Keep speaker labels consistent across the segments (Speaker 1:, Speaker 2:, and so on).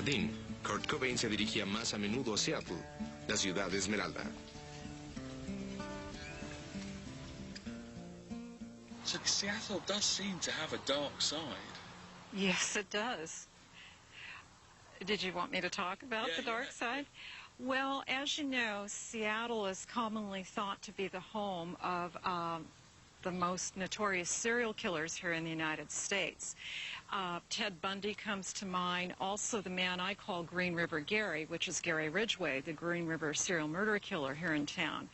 Speaker 1: jardín, Kurt Cobain se dirigía más a menudo a Seattle, la ciudad de Esmeralda.
Speaker 2: So Seattle does seem to have a dark side.
Speaker 3: Yes, it does. Did you want me to talk about the dark side? Well, as you know, Seattle is commonly thought to be the home of the most notorious serial killers here in the United States. Ted Bundy comes to mind, also the man I call Green River Gary, which is Gary Ridgway, the Green River serial murder killer here in town.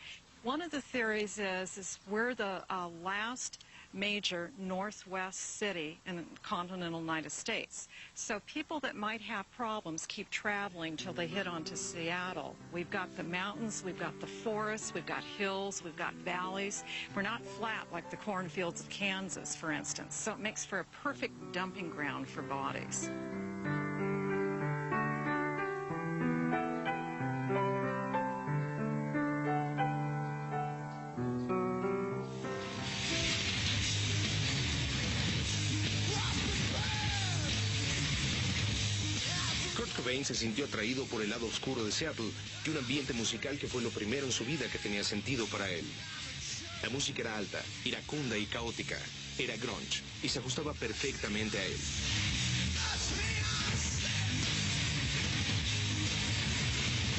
Speaker 3: One of the theories is we're the last major northwest city in the continental United States. So people that might have problems keep traveling till they hit onto Seattle. We've got the mountains, we've got the forests, we've got hills, we've got valleys. We're not flat like the cornfields of Kansas, for instance. So it makes for a perfect dumping ground for bodies.
Speaker 1: Kurt Cobain se sintió atraído por el lado oscuro de Seattle y un ambiente musical que fue lo primero en su vida que tenía sentido para él. La música era alta, iracunda y caótica, era grunge y se ajustaba perfectamente a él.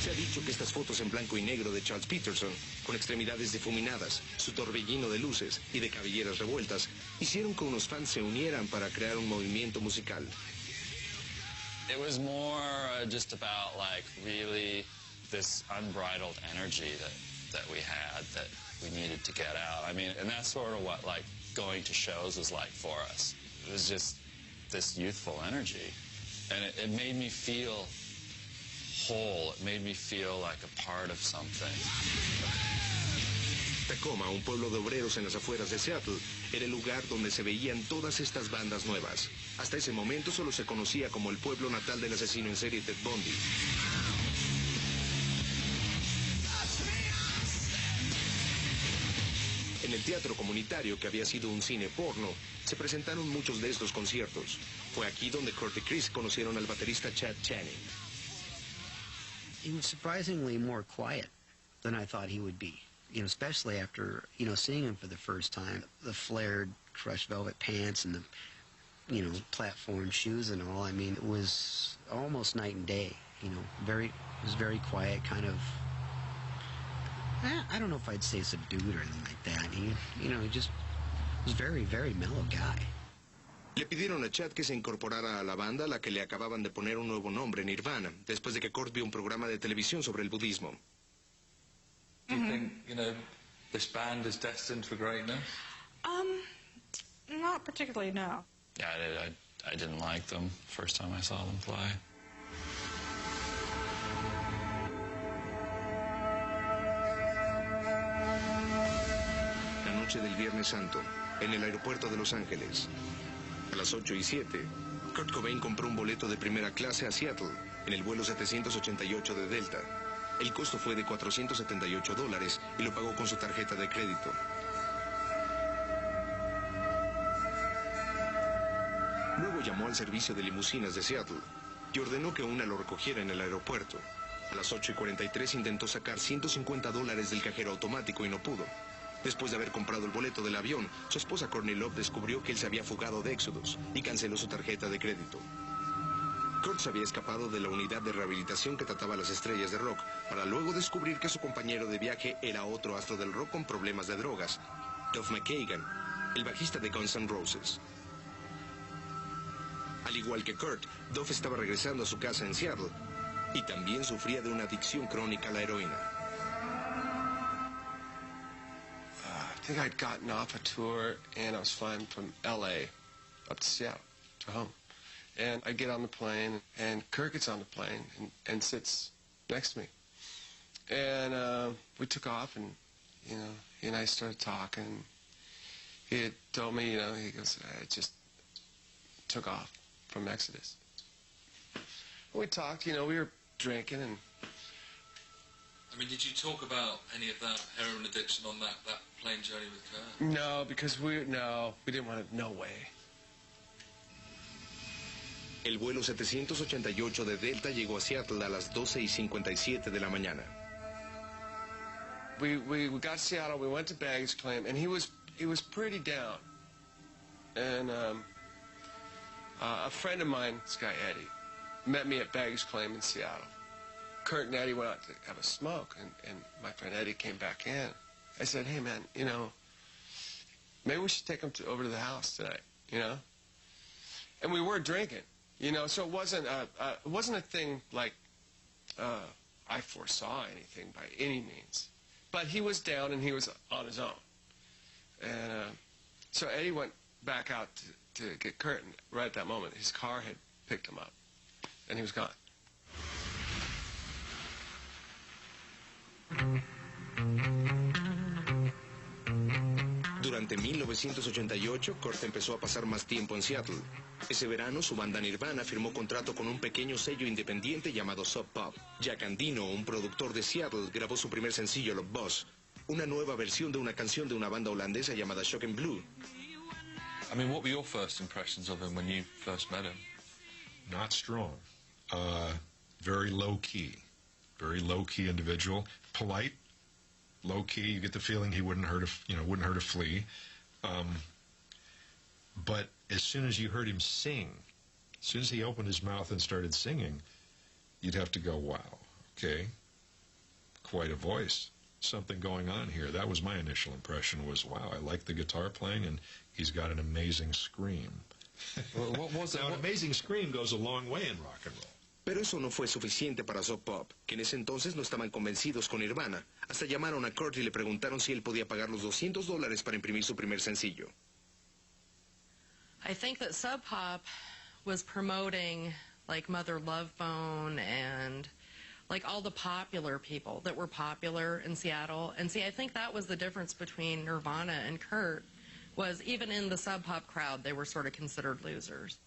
Speaker 1: Se ha dicho que estas fotos en blanco y negro de Charles Peterson, con extremidades difuminadas, su torbellino de luces y de cabelleras revueltas, hicieron que unos fans se unieran para crear un movimiento musical.
Speaker 4: It was more just about like really this unbridled energy that we had that we needed to get out. I mean, and that's sort of what like going to shows was like for us. It was just this youthful energy, and it made me feel whole. It made me feel like a part of something.
Speaker 1: Tacoma, un pueblo de obreros en las afueras de Seattle, era el lugar donde se veían todas estas bandas nuevas. Hasta ese momento solo se conocía como el pueblo natal del asesino en serie Ted Bundy. En el teatro comunitario, que había sido un cine porno, se presentaron muchos de estos conciertos. Fue aquí donde Kurt y Chris conocieron al baterista Chad Channing.
Speaker 5: He was surprisingly more quiet than I thought he would be. You know, especially after, you know, seeing him for the first time. The flared crushed velvet pants and the, you know, platform shoes and all. I mean, it was almost night and day, you know. It was very quiet, kind of, I don't know if I'd say subdued or anything like that. He, you know, he just was very, very mellow guy.
Speaker 1: Le pidieron a Chad que se incorporara a la banda, a la que le acababan de poner un nuevo nombre, Nirvana, después de que Kurt vio un programa de televisión sobre el budismo.
Speaker 2: Do you think, you know, this band is destined for greatness?
Speaker 3: Not particularly, no.
Speaker 4: Yeah, I didn't like them first time I saw them play.
Speaker 1: La noche del Viernes Santo, en el aeropuerto de Los Ángeles. A las 8:07, Kurt Cobain compró un boleto de primera clase a Seattle, en el vuelo 788 de Delta. El costo fue de $478 y lo pagó con su tarjeta de crédito. Luego llamó al servicio de limusinas de Seattle y ordenó que una lo recogiera en el aeropuerto. A las 8:43 intentó sacar $150 del cajero automático y no pudo. Después de haber comprado el boleto del avión, su esposa Courtney Love descubrió que él se había fugado de Exodus y canceló su tarjeta de crédito. Kurt se había escapado de la unidad de rehabilitación que trataba a las estrellas de rock, para luego descubrir que su compañero de viaje era otro astro del rock con problemas de drogas, Duff McKagan, el bajista de Guns N' Roses. Al igual que Kurt, Duff estaba regresando a su casa en Seattle y también sufría de una adicción crónica a la heroína.
Speaker 6: I think I'd gotten off a tour and I was flying from LA up to Seattle to home. And I get on the plane, and Kurt gets on the plane and sits next to me. And we took off, and, you know, he and I started talking. He had told me, you know, he goes, I just took off from Exodus. We talked, you know, we were drinking, and...
Speaker 2: I mean, did you talk about any of that heroin addiction on that plane journey with Kurt?
Speaker 6: No, because we didn't want to, no way.
Speaker 1: El vuelo 788 de Delta llegó a Seattle a las 12:57 de la mañana.
Speaker 6: We got to Seattle, we went to baggage claim, and he was pretty down. And a friend of mine, this guy Eddie, met me at baggage claim in Seattle. Kurt and Eddie went out to have a smoke, and my friend Eddie came back in. I said, hey man, you know, maybe we should take him over to the house tonight, you know? And we were drinking, you know, so it wasn't a thing like I foresaw anything by any means. But he was down and he was on his own. And so Eddie went back out to get Kurt, and right at that moment, his car had picked him up, and he was gone.
Speaker 1: Durante 1988, Kurt empezó a pasar más tiempo en Seattle. Ese verano, su banda Nirvana firmó contrato con un pequeño sello independiente llamado Sub Pop. Jack Andino, un productor de Seattle, grabó su primer sencillo, Love Boss, una nueva versión de una canción de una banda holandesa llamada Shock and Blue.
Speaker 2: I mean, what were your first impressions of him when you first met him?
Speaker 7: Not strong. Very low-key. Very low-key individual. Polite. Low-key. You get the feeling he wouldn't hurt a flea. But as soon as you heard him sing, as soon as he opened his mouth and started singing, you'd have to go, wow, okay, quite a voice. Something going on here. That was my initial impression, was, wow, I like the guitar playing, and he's got an amazing scream.
Speaker 2: Well, what was it?
Speaker 7: Now, an amazing scream goes a long way in rock and roll.
Speaker 1: Pero eso no fue suficiente para Sub Pop, que en ese entonces no estaban convencidos con Nirvana. Hasta llamaron a Kurt y le preguntaron si él podía pagar los $200 para imprimir su primer sencillo.
Speaker 8: I think that Sub Pop was promoting like Mother Love Bone and like all the popular people that were popular in Seattle. And see, I think that was the difference between Nirvana and Kurt, was even in the Sub Pop crowd, they were sort of considered losers.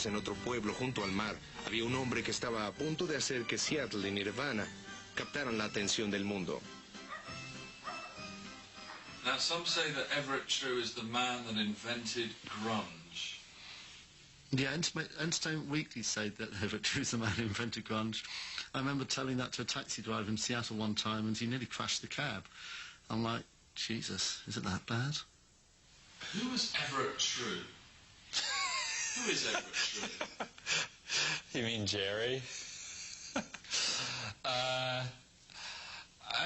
Speaker 1: En otro pueblo junto al mar, había un hombre que estaba a punto de hacer que Seattle y Nirvana captaran la atención del mundo.
Speaker 2: Now, some say that Everett True is the man that invented grunge.
Speaker 9: Yeah, Entertainment Weekly said that Everett True is the man who invented grunge. I remember telling that to a taxi driver in Seattle one time, and he nearly crashed the cab. I'm like, Jesus, is it that bad?
Speaker 2: Who was Everett True? Who is Everett True?
Speaker 4: You mean Jerry? I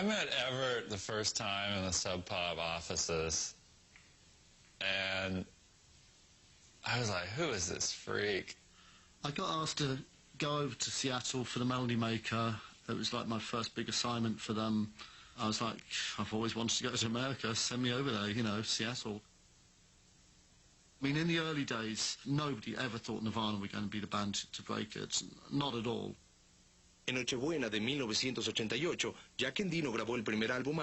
Speaker 4: met Everett the first time in the Sub Pop offices, and I was like, who is this freak?
Speaker 9: I got asked to go over to Seattle for the Melody Maker. It was like my first big assignment for them. I was like, I've always wanted to go to America, send me over there, you know, Seattle. I mean, in the early days, nobody ever thought Nirvana were going to be the band to break it. Not at all.
Speaker 1: En Nochebuena de 1988, Jack Endino grabó el primer álbum